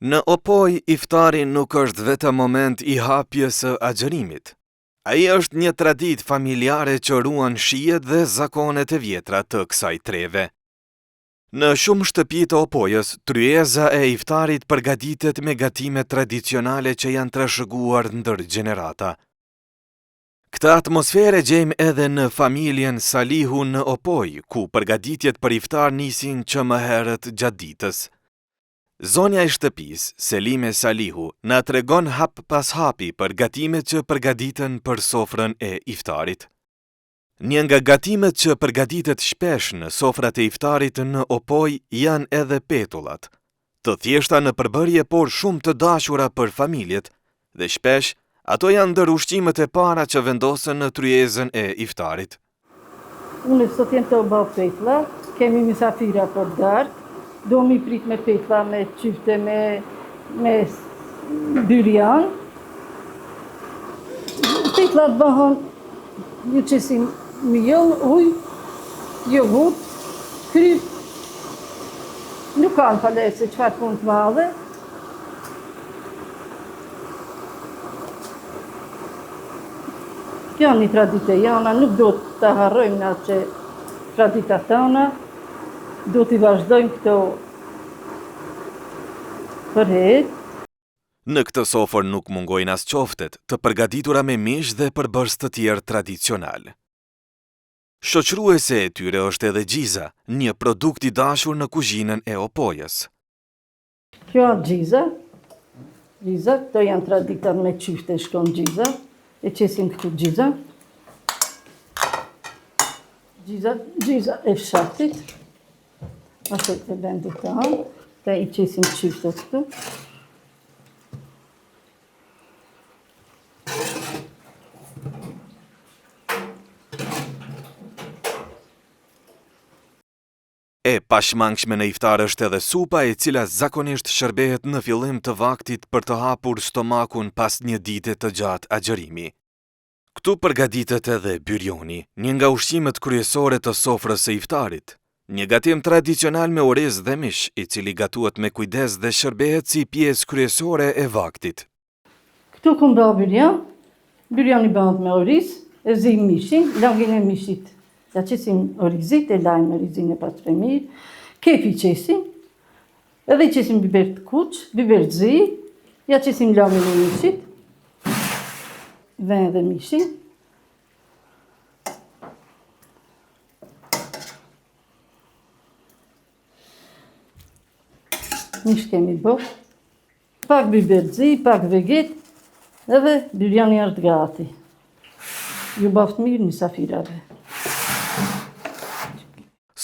Në Opoj, iftari nuk është vetëm moment I hapjes së agjërimit. Ai është një traditë familjare që ruan shijet dhe zakonet e vjetra të kësaj treve. Në shumë shtëpi të Opojës, tryeza e iftarit përgatitet me gatime tradicionale që janë trashëguar ndër gjenerata. Këtë atmosferë gjejmë edhe në familjen Salihu në Opoj, ku përgatitjet për iftar nisin që më herët gjatë ditës. Zonja e shtëpis, Selime Salihu, na tregon hap pas hapi për gatimet që përgatiten për sofrën e iftarit. Një nga gatimet që përgatitet shpesh në sofrat e iftarit në Opoj janë edhe petullat, të thjeshta në përbërje por shumë të dashura për familjet, dhe shpesh ato janë ndër ushqimet e para që vendosen në tryezën e iftarit. Unë sot jem të bë petlla, kemi mysafira për darkë, do mi prit me petlla, me qyfte, me byrjan. Petlat bëhen një qesim miell, ujë, jogurt, kryp. Nuk kanë falese çfarë punë të madhe. Kjo një traditë jona, nuk do të harrojmë atë tradita tona, do t'i vazhdojmë këto për herë. Në këtë sofër nuk mungojnë as qoftet, të përgatitura me mish dhe përbërës të tjerë tradicional. Shoqëruese e tyre është edhe gjiza, një produkt I dashur në kuzhinën e Opojës. Kjo është gjiza, këto janë traditat me qyfte shkon gjiza, e qesim këtu gjiza. Gjiza e fshatit, ashtë të vendit të hanë, të I qesim qyfte këtu. E pashmangshme në iftar është edhe supa e cila zakonisht shërbehet në fillim të vaktit për të hapur stomakun pas një dite të gjatë agjërimi. Këtu përgatitet edhe byrjoni, një nga ushqimet kryesore të sofrës së iftarit, një gatim tradicional me orez dhe mish, I cili gatuat me kujdes dhe shërbehet si pjesë kryesore e vaktit. Këtu ku mba byrjani bëhet me oriz, e zi mishin, langin e mishit. Ja qesim orizit, e lajmë orizin e pas mirë, kepi qesim, edhe I qesim biber të kuq, biber të zi, ja qesim lamin e mishit, ven dhe mishin. Mish kemi bë, pak biber të zi, pak veget, edhe byrjani është gati. Ju baft mirë mysafirave.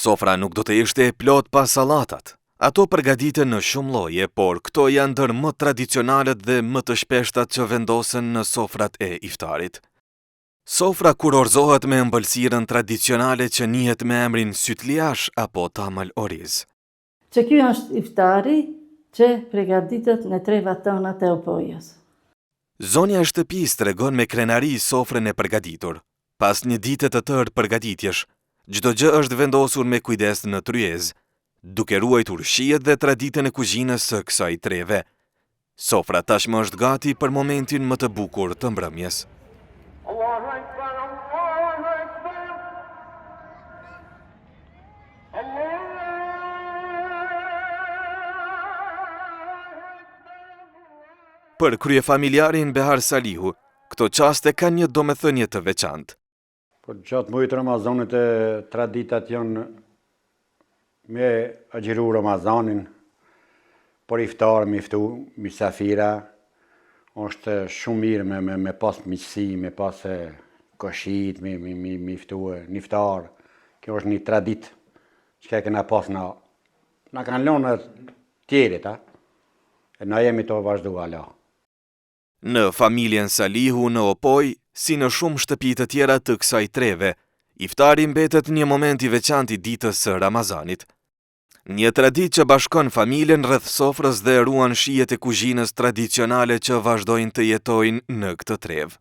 Sofra nuk do të ishte e plot pa sallatat. Ato përgatiten në shumë lloje, por këto janë ndër më tradicionalet dhe më të shpeshtat që vendosen në sofrat e iftarit. Sofra kurorzohet me ëmbëlsirën tradicionale që njihet me emrin sytliash apo tamal oriz. Që ky është iftari që përgatitet në trevat tona të Opojës. Zonja e shtëpis tregon me krenari sofrën e përgatitur. Pas një dite të tërë përgatitjesh, çdo gjë është vendosur me kujdes në tryezë, duke ruajtur shijet dhe traditën e kuzhinës së kësaj treve. Sofra tashmë është gati për momentin më të bukur të mbrëmjes. Për kryefamiljarin Behar Salihu, këto qaste kanë një domethënie të veçantë. Për gjatë mujtë Ramazanit e traditat janë me agjiru Ramazanin, për iftar, me iftu, mysafira, është shumë mirë me pas miqësi, me pas koshit, me iftu një iftar. Kjo është një tradit që ka këna pas na kanë lënë tjerit, e na jemi të vazhdu ala. Në familjen Salihu në Opoj, si në shumë shtëpi të tjera të kësaj treve, iftari mbetet një moment I veçantë I ditës së Ramazanit. Një traditë që bashkon familjen rreth sofrës dhe ruan shijet e kuzhinës tradicionale që vazhdojnë të jetojnë në këtë trevë.